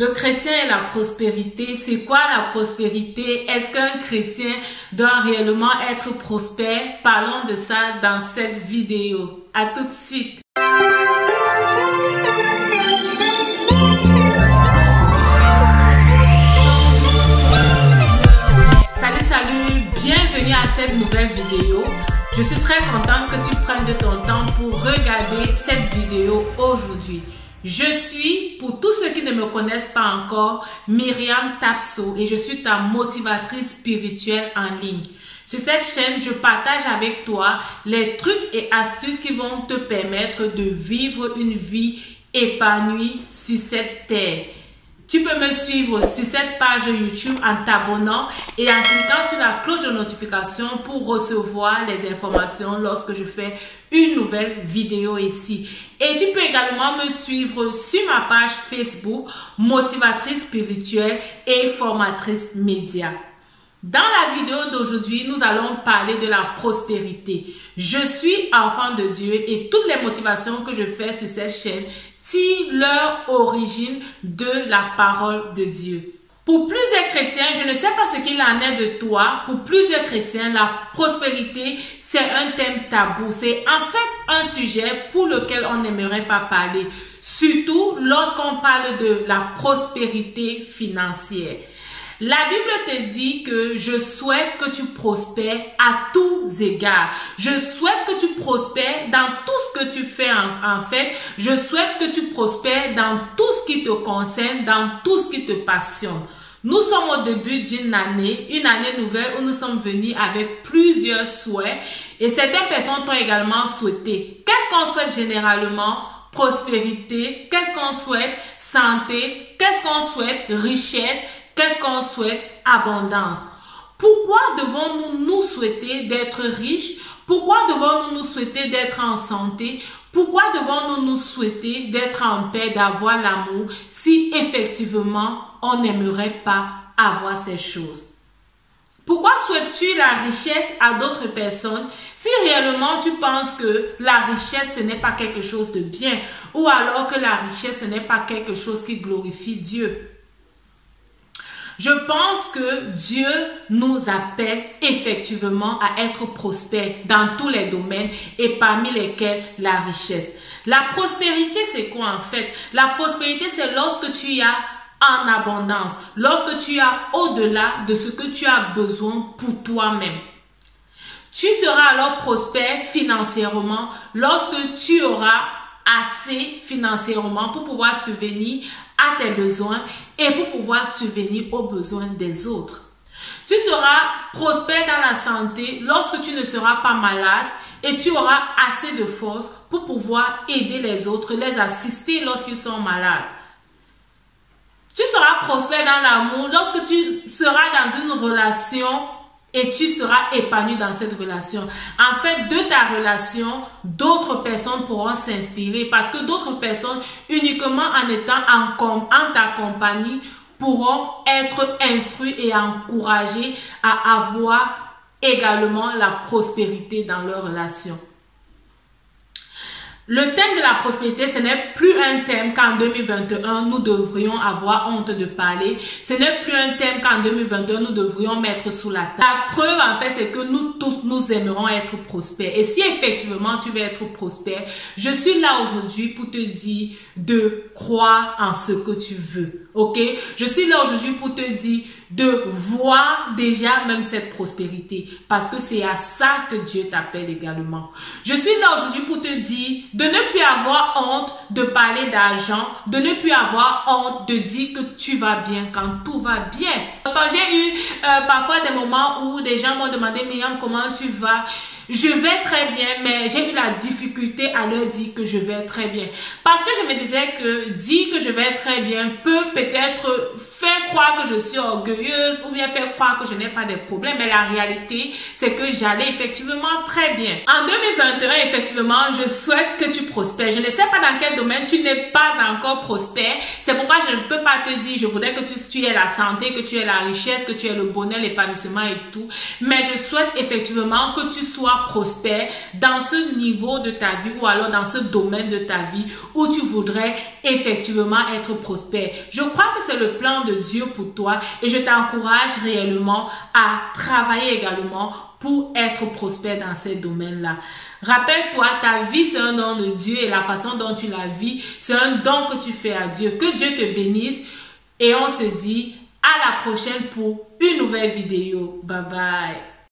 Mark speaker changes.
Speaker 1: Le chrétien et la prospérité, c'est quoi la prospérité? Est-ce qu'un chrétien doit réellement être prospère? Parlons de ça dans cette vidéo. À tout de suite. Salut, bienvenue à cette nouvelle vidéo. Je suis très contente que tu prennes de ton temps pour regarder cette vidéo aujourd'hui. Je suis, pour tous ceux qui ne me connaissent pas encore, Myriam Tapso et je suis ta motivatrice spirituelle en ligne. Sur cette chaîne, je partage avec toi les trucs et astuces qui vont te permettre de vivre une vie épanouie sur cette terre. Tu peux me suivre sur cette page YouTube en t'abonnant et en cliquant sur la cloche de notification pour recevoir les informations lorsque je fais une nouvelle vidéo ici. Et tu peux également me suivre sur ma page Facebook, motivatrice spirituelle et formatrice média. Dans la vidéo d'aujourd'hui, nous allons parler de la prospérité. Je suis enfant de Dieu et toutes les motivations que je fais sur cette chaîne tirent leur origine de la parole de Dieu. Pour plusieurs chrétiens, je ne sais pas ce qu'il en est de toi, pour plusieurs chrétiens, la prospérité, c'est un thème tabou. C'est en fait un sujet pour lequel on n'aimerait pas parler, surtout lorsqu'on parle de la prospérité financière. La Bible te dit que je souhaite que tu prospères à tous égards. Je souhaite que tu prospères dans tout ce que tu fais en fait. Je souhaite que tu prospères dans tout ce qui te concerne, dans tout ce qui te passionne. Nous sommes au début d'une année, une année nouvelle où nous sommes venus avec plusieurs souhaits et certaines personnes t'ont également souhaité. Qu'est-ce qu'on souhaite généralement? Prospérité. Qu'est-ce qu'on souhaite? Santé. Qu'est-ce qu'on souhaite? Richesse. Qu'est-ce qu'on souhaite? Abondance. Pourquoi devons-nous nous souhaiter d'être riches? Pourquoi devons-nous nous souhaiter d'être en santé? Pourquoi devons-nous nous souhaiter d'être en paix, d'avoir l'amour, si effectivement on n'aimerait pas avoir ces choses? Pourquoi souhaites-tu la richesse à d'autres personnes si réellement tu penses que la richesse ce n'est pas quelque chose de bien ou alors que la richesse ce n'est pas quelque chose qui glorifie Dieu? Je pense que Dieu nous appelle effectivement à être prospères dans tous les domaines et parmi lesquels la richesse. La prospérité, c'est quoi en fait? La prospérité, c'est lorsque tu as en abondance, lorsque tu as au-delà de ce que tu as besoin pour toi-même. Tu seras alors prospère financièrement lorsque tu auras assez financièrement pour pouvoir subvenir à tes besoins et pour pouvoir subvenir aux besoins des autres. Tu seras prospère dans la santé lorsque tu ne seras pas malade et tu auras assez de force pour pouvoir aider les autres, les assister lorsqu'ils sont malades. Tu seras prospère dans l'amour lorsque tu seras dans une relation et tu seras épanoui dans cette relation. En fait, de ta relation, d'autres personnes pourront s'inspirer parce que d'autres personnes, uniquement en étant en ta compagnie, pourront être instruits et encouragés à avoir également la prospérité dans leur relation. Le thème de la prospérité, ce n'est plus un thème qu'en 2021, nous devrions avoir honte de parler. Ce n'est plus un thème qu'en 2021, nous devrions mettre sous la table. La preuve, en fait, c'est que nous tous, nous aimerons être prospères. Et si effectivement tu veux être prospère, je suis là aujourd'hui pour te dire de croire en ce que tu veux. Ok? Je suis là aujourd'hui pour te dire de voir déjà même cette prospérité. Parce que c'est à ça que Dieu t'appelle également. Je suis là aujourd'hui pour te dire de ne plus avoir honte de parler d'argent, de ne plus avoir honte de dire que tu vas bien quand tout va bien. Quand j'ai eu parfois des moments où des gens m'ont demandé, Myriam, comment tu vas? Je vais très bien, mais j'ai eu la difficulté à leur dire que je vais très bien. Parce que je me disais que dire que je vais très bien peut peut-être faire croire que je suis orgueilleuse ou bien faire croire que je n'ai pas de problème. Mais la réalité, c'est que j'allais effectivement très bien. En 2021, effectivement, je souhaite que tu prospères. Je ne sais pas dans quel domaine tu n'es pas encore prospère. C'est pourquoi je ne peux pas te dire, je voudrais que tu aies la santé, que tu aies la richesse, que tu aies le bonheur, l'épanouissement et tout. Mais je souhaite effectivement que tu sois effectivement prospère dans ce niveau de ta vie ou alors dans ce domaine de ta vie où tu voudrais effectivement être prospère. Je crois que c'est le plan de Dieu pour toi et je t'encourage réellement à travailler également pour être prospère dans ces domaines-là. Rappelle-toi, ta vie, c'est un don de Dieu et la façon dont tu la vis, c'est un don que tu fais à Dieu. Que Dieu te bénisse et on se dit à la prochaine pour une nouvelle vidéo. Bye bye.